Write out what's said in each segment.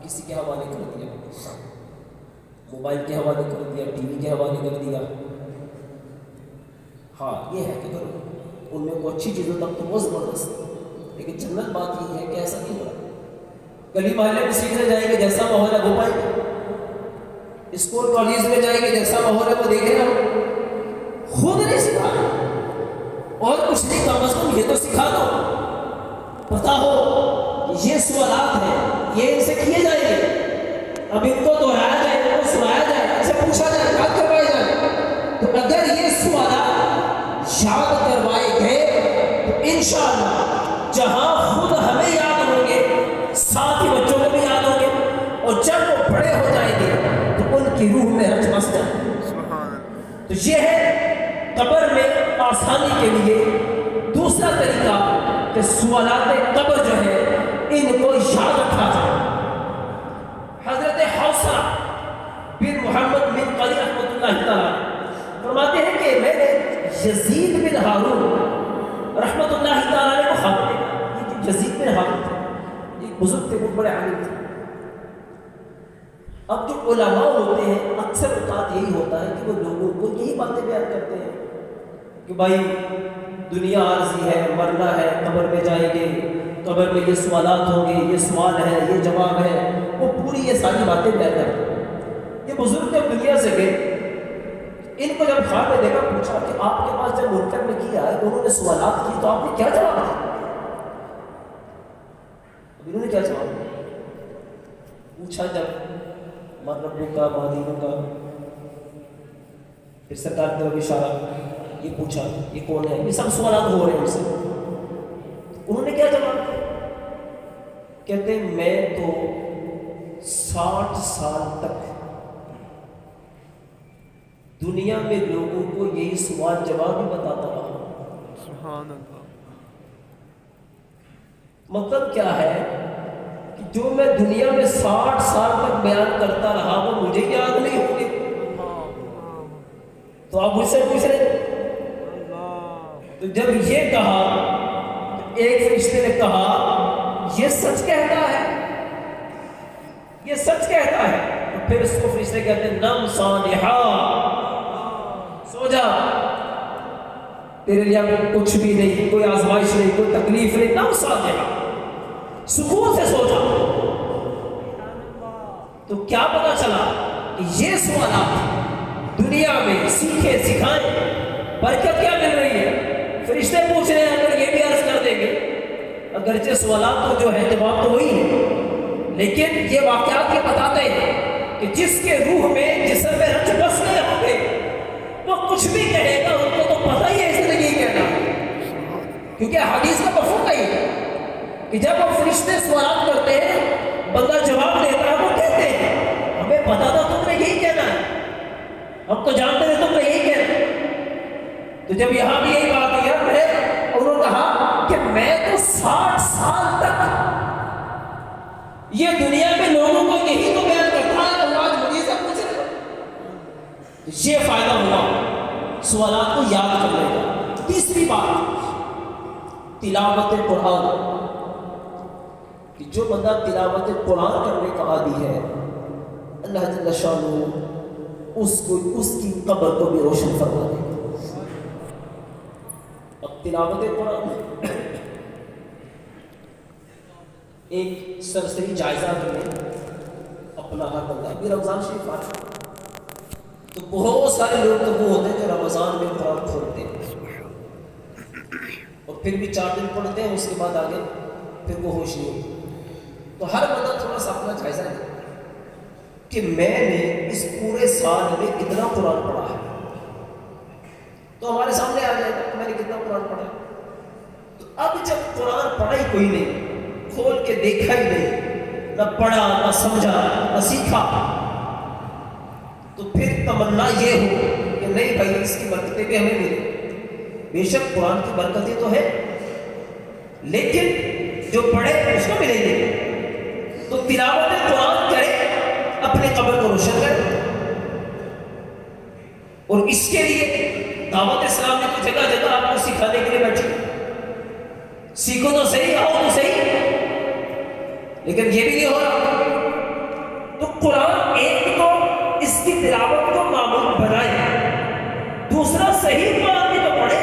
کسی کے حوالے کر دیا، موبائل کے حوالے کر دیا، ٹی وی کے حوالے کر دیا. ہاں یہ ہے کہ ان میں کو اچھی چیزوں تک تو بہت زبردست، لیکن جنت بات یہ ہے کہ ایسا نہیں ہو رہا. گلی محلے میں سیکھنے جائیں گے جیسا ماحول ہے وہ پائیں گے، اسکول کالج میں جائیں گے جیسا ماحول ہے وہ دیکھیں گے. خود نہیں سکھا اور کچھ نہیں، کم از کم یہ تو سکھا دو، پتا ہو یہ سوالات ہیں یہ ان سے کیے جائیں گے، اب ان کو دہرایا جائے، ان کو سنایا جائے، ان سے پوچھا جائے، یاد کروائے جائے. تو اگر یہ سوالات یاد کروائے گئے تو انشاءاللہ جہاں خود ہمیں یاد ہوں گے ساتھ ہی بچوں کو بھی یاد ہوں گے، اور جب وہ بڑے ہو جائیں گے تو ان کی روح میں رچ بس جائے. تو یہ ہے قبر میں آسانی کے لیے دوسرا طریقہ کہ سوالات قبر جو ہے ان کو یاد رکھا جائے. حضرت حوصلہ بن محمد بن قلی رحمۃ اللہ تعالیٰ فرماتے ہیں کہ میں نے یزید بن ہارون رحمۃ اللہ تعالیٰ کو خواب دیکھا. یہ جو یزید بن ہارون تھے ایک بزرگ تھے، بہت بڑے عالم تھے. اب جو علماء ہوتے ہیں اکثر اوقات یہی ہوتا ہے کہ وہ لوگوں کو یہی باتیں بیان کرتے ہیں کہ بھائی دنیا عارضی ہے، مرنا ہے، قبر میں جائیں گے، قبر میں یہ سوالات ہوں گے، یہ سوال ہے، یہ جواب ہے، وہ پوری یہ ساری باتیں بیان کرتے ہیں. یہ بزرگ جب دنیا سے گئے ان کو جب خواب میں دیکھا، پوچھا کہ آپ کے پاس جب منکر میں کیا ہے انہوں نے سوالات کی تو آپ نے کیا جواب دیا؟ انہوں نے کیا جواب دیا؟ پوچھا جب من ربوں کا مادینوں کا، پھر سرکار کی طرف اشارہ، یہ پوچھا یہ کون ہے، یہ سب سوالات ہو رہے ہیں ان سے. انہوں نے کیا جواب دیا؟ کہتے ہیں میں تو 60 سال تک دنیا میں لوگوں کو یہی سوال جواب بھی بتاتا رہا. سبحان اللہ. مطلب کیا ہے کہ جو میں دنیا میں 60 سال تک بیان کرتا رہا وہ مجھے یاد نہیں ہوگی. تو آپ مجھ سے پوچھ رہے ہیں. تو جب یہ کہا تو ایک فرشتے نے کہا یہ سچ کہتا ہے، یہ سچ کہتا ہے. تو پھر اس کو فرشتے کہتے ہیں نم صالحا، سو جا، تیرے لیے کچھ بھی نہیں، کوئی آزمائش نہیں، کوئی تکلیف نہیں، نم صالحا، سکون سے سو جا. تو کیا پتا چلا کہ یہ سوالات دنیا میں سیکھے سکھائیں، برکت کیا مل رہی ہے. فرشتے پوچھ رہے ہیں، اگر یہ بھی عرض کر دیں گے، اگرچہ سوالات تو جو ہے جواب تو وہی ہے، لیکن یہ واقعات یہ بتاتے ہیں کہ جس کے روح میں جسم میں رچ بس نہیں ہوں گے وہ کچھ بھی کہے گا ان کو تو پتہ ہی ہے اس نے یہی کہنا، کیونکہ حدیث کا مفہوم ہے کہ جب وہ فرشتے سوالات کرتے ہیں بندہ جواب دیتا ہے، وہ کہتے ہیں ہمیں پتا تھا تم نے یہی کہنا ہے، ہم تو جانتے تھے تم نے یہی کہنا. تو جب یہاں بھی یہی بات ہے اور انہوں نے کہا کہ میں تو 60 سال تک یہ دنیا میں لوگوں کو یہی تو بیان کرتا ہے، اللہ آج مجھے سے پوچھ رہے. یہ فائدہ ہوا سوالات کو یاد کرنے کا. تیسری بات تلاوت قرآن، کہ جو بندہ تلاوت قرآن کرنے کا عادی ہے اللہ جل شانہ اس کی قبر کو بھی روشن فرما دے گا. اب تلاوت قرآن ایک سرسری جائزہ میں اپنا ہر بندہ، ابھی رمضان شریف آ رہا تو بہت سارے لوگ تو وہ ہوتے ہیں جو رمضان میں قرآن کھولتے ہیں اور پھر بھی 4 دن پڑھتے ہیں، اس کے بعد آگے پھر وہ ہوش نہیں ہوتی. تو ہر بندہ تھوڑا سا اپنا جائزہ ہے کہ میں نے اس پورے سال میں کتنا قرآن پڑھا ہے. تو ہمارے سامنے آ جائے گا کہ میں نے کتنا قرآن پڑھا ہے. تو اب جب قرآن پڑھا ہی کوئی نہیں، کھول کے دیکھا ہی نہیں، نہ پڑھا نہ سمجھا نہ سیکھا، تو پھر تمنا یہ ہو کہ نہیں بھائی اس کی برکتیں بھی ہمیں ملیں. بے شک قرآن کی برکتیں تو ہے لیکن جو پڑھے اس کو ملیں گے. تو تلاوت قرآن کرے، اپنے قبر کو روشن کرے. اور اس کے لیے دعوت اسلام نے تو جگہ جگہ آپ کو سکھانے کے لیے بیٹھی، سیکھو تو صحیح، آؤ تو صحیح، لیکن یہ بھی نہیں ہو رہا. قرآن ایک تو اس کی تلاوت کو معمول بنائے، دوسرا صحیح قرآن بھی تو پڑھے.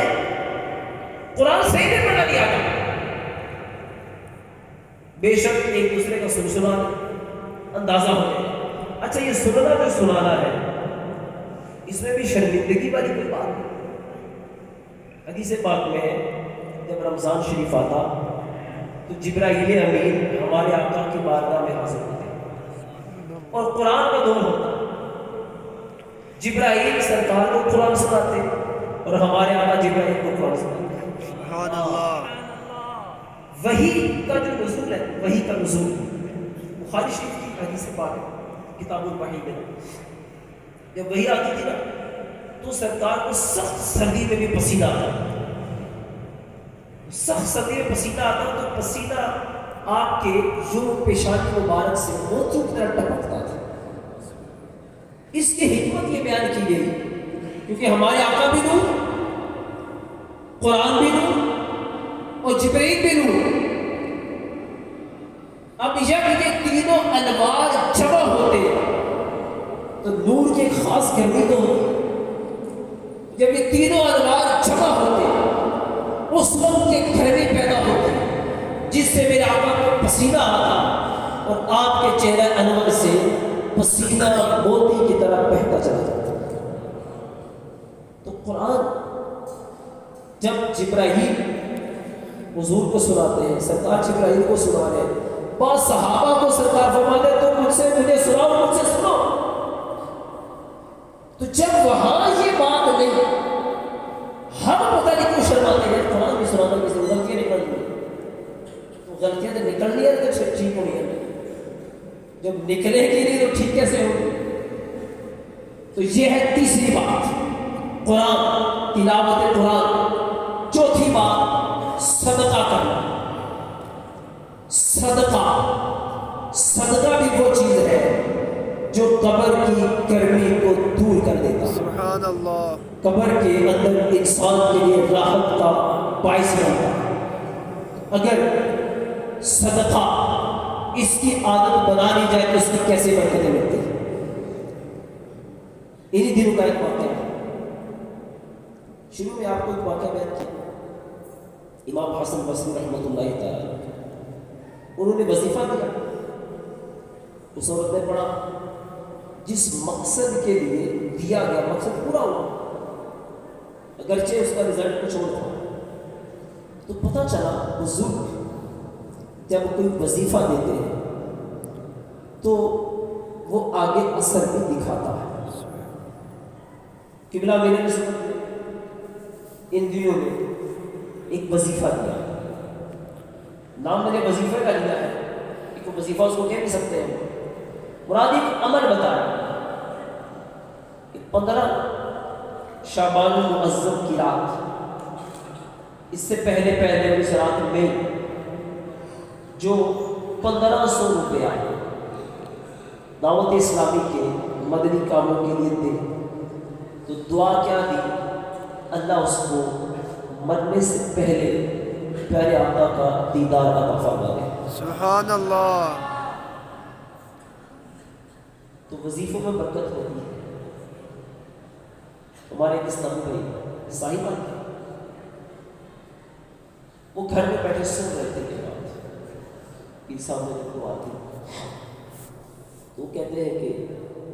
قرآن صحیح نہیں پڑھنا نہیں آتا. بے شک ایک دوسرے کا سنسنا اندازہ ہو جائے. اچھا یہ سننا جو سنانا ہے اس میں بھی شرمندگی والی کوئی بات نہیں. حدیث پاک میں ہے جب رمضان شریف آتا تو جبرائیل امین ہمارے آقا کی بارگاہ میں حاضر ہوتے اور قرآن کا دور ہوتا. جبرائیل سرکار کو قرآن سناتے اور ہمارے آقا جبرائیل کو قرآن سناتے. سبحان اللہ. وحی کا جو نزول ہے، وحی کا نزول بخاری شریف کی حدیث پاک ہے کتاب الوحی میں. جب وحی آتی تھی نا تو سرکار کو سخت سردی میں بھی پسینہ آتا. سخت سردی میں پسینہ آتا تو پسینہ آپ کے یوں پیشانی مبارک سے موتیوں کی طرح ٹپکتا تھا. اس کی حکمت یہ بیان کی گئی کیونکہ ہمارے آقا بھی نور، قرآن بھی نور اور جبرائیل بھی نور. اب جب یہ تینوں انوار جمع ہوتے تو نور کی ایک خاص گرمی تو ہوتی. جب یہ تینوں انوار جمع ہوتے اس وقت ایک گرمی پیدا ہوتی جس سے میرے آقا کو پسینہ آتا اور آپ کے چہرہ انور سے پسینہ موتی کی طرح بہتا چلا جاتا. تو قرآن جب جبرائیل حضور کو سناتے ہیں، سرکار جبرائیل کو سنا رہے ہیں، بعض صحابہ کو سرکار فرماتے ہیں تو مجھ سے مجھے سناؤ، مجھ سے سنو. تو جب وہاں یہ بات نہیں، ہم پتہ نہیں کیوں شرماتے ہیں. قرآن بھی سنانا کسی غلطیاں نکل گئی تو غلطیاں تو نکلنی ہے تو ٹھیک ہونی ہے. جب نکلے گی نہیں تو ٹھیک کیسے ہوگی؟ تو یہ ہے تیسری بات، قرآن، تلاوت قرآن. چوتھی بات صدقہ کرنا. صدقہ بھی وہ چیز ہے جو قبر کی گرمی کو دور کر دیتا. سبحان اللہ. قبر کے اندر انسان کے لیے راحت کا باعث بنتا. اگر صدقہ اس کی عادت بنا لی جائے تو اس کی کیسے برکتیں ملتی ہیں. انہی دنوں کا ایک واقعہ ہے. شروع میں آپ کو ایک واقعہ بیان کیا. امام حسن بصری رحمۃ اللہ تعالی انہوں نے وظیفہ دیا. اس عورت نے پڑھا جس مقصد کے لیے دیا گیا مقصد پورا ہوا، اگرچہ اس کا رزلٹ کچھ اور تھا. تو پتہ چلا بزرگ جب کوئی وظیفہ دیتے ہیں تو وہ آگے اثر بھی دکھاتا ہے. قبلہ میرے نے سنا ان دنوں میں ایک وظیفہ دیا. نام میں نے وظیفے کا لیا ہے، ایک وظیفہ اس کو کہہ نہیں سکتے ہیں. مراد ایک عمل بتایا. 15 شعبان المعظم کی رات، اس سے پہلے اس رات میں جو 1500 روپیہ دعوت اسلامی کے مدنی کاموں کے لیے دے تو دعا کیا دی، اللہ اس کو مرنے سے پہلے پیارے آقا کا دیدار عطا فرما دے. سبحان اللہ. تو وظیفوں میں برکت ہوتی ہے. ہمارے ایک اسلامی بھائی صاحبہ وہ گھر میں بیٹھے سن رہے تھے کہ پیر صاحب نے کو آتی تو کہتے ہیں کہ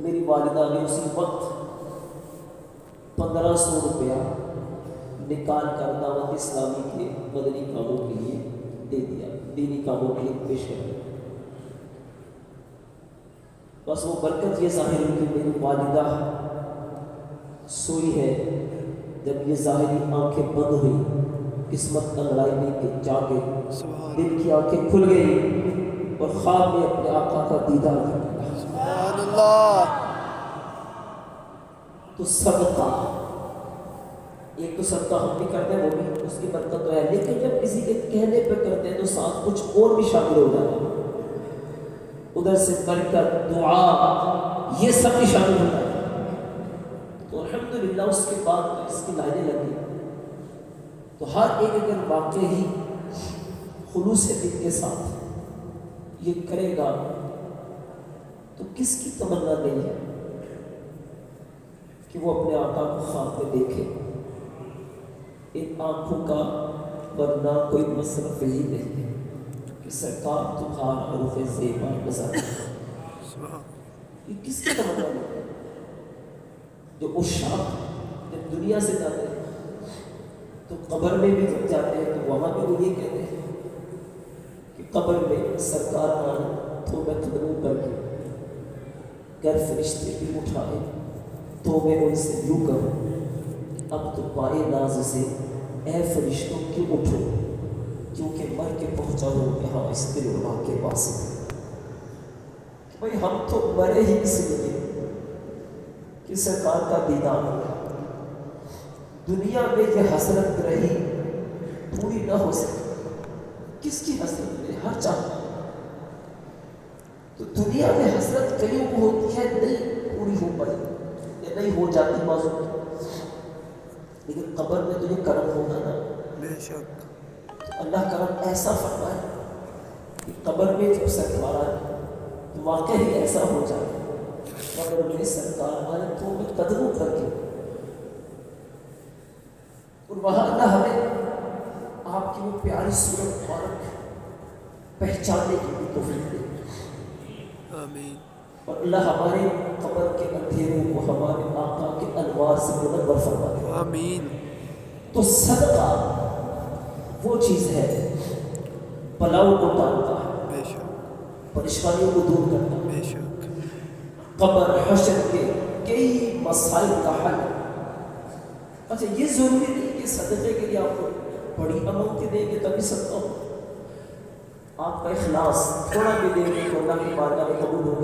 میری والدہ نے اسی وقت 1500 روپیہ نکال کر دعوت اسلامی کے مدنی کاموں کے لیے دے دیا، دینی کاموں کے لیے پیش کر دیا. بس وہ برکت یہ ظاہر ہوئی کہ میری والدہ سوئی ہے. جب یہ ظاہری آنکھیں بند ہوئی، قسمت انگڑائی نہیں کہ جا کے دل کی آنکھیں کھل گئی اور خواب میں اپنے آقا کا دیدار کر لیا. سبحان اللہ. تو صدقہ، ایک تو صدقہ ہم بھی کرتے ہیں وہ بھی اس کی برکت تو ہے، لیکن جب کسی کے کہنے پہ کرتے ہیں تو ساتھ کچھ اور بھی شامل ہو جاتا ہے. ادھر سے برکت، دعا، یہ سب بھی شامل ہوتا ہے. تو الحمدللہ اس کے بعد اس کی لائنیں لگی. تو ہر ایک اگر واقعی خلوص دل کے ساتھ یہ کرے گا تو کس کی تمنا نہیں ہے کہ وہ اپنے آقا کو خواب میں دیکھے؟ ان آنکھوں کا ورنہ کوئی مصرف ہی نہیں ہے کہ سرکار تمہارا رخ زیبا نظر آئے۔ یہ کس کی تمنا نہیں ہے؟ جو عشاق جب دنیا سے جاتے ہیں تو قبر میں بھی جب جاتے ہیں تو وہاں بھی وہ یہ کہتے ہیں کہ قبر میں سرکار آنا تو میں قدموں کر کے گر فرشتے بھی اٹھائے تو میں ان سے یوں کہوں اب تو پائے ناز سے اے فرشتوں کیوں اٹھو، کیونکہ مر کے پہنچا ہوں یہاں اس دل اللہ کے پاس کہ بھائی ہم تو مرے ہی اس لیے کہ سرکار کا دیدار ہو۔ دنیا میں یہ حسرت رہی پوری نہ ہو سکی، کس کی حسرت میں ہر چاہتا تو دنیا میں حسرت کئیوں کو ہوتی ہے نہیں پوری ہو پائی یا نہیں ہو جاتی بازو، لیکن قبر میں تو یہ کرم ہوگا نا، بے شک اللہ کرم ایسا فرمائے کہ قبر میں جب سرکار آئے تو واقعی ایسا ہو جائے قبر میں سرکار آئے تو میں قدموں کر کے اور وہاں اللہ ہمیں آپ کی وہ پیاری صورت مبارک پہچاننے کی بھی توفیق دے آمین۔ اور اللہ ہمارے قبر کے اندھیروں کو ہمارے آقا کے انوار سے منور فرما دے آمین۔ تو صدقہ وہ چیز ہے بلاؤں کو ٹالتا ہے، بے شک پریشانیوں کو دور کرتا ہے، بے شک قبر حشر کے کئی مسائل کا حل۔ اچھا یہ ضروری نہیں کہ صدقے کے لیے آپ کو بڑی اماؤنٹ کے دیں گے تبھی صدقہ ہو، آپ کا اخلاص تھوڑا بھی دیں گے تو اللہ کی بارگاہ میں قبول ہو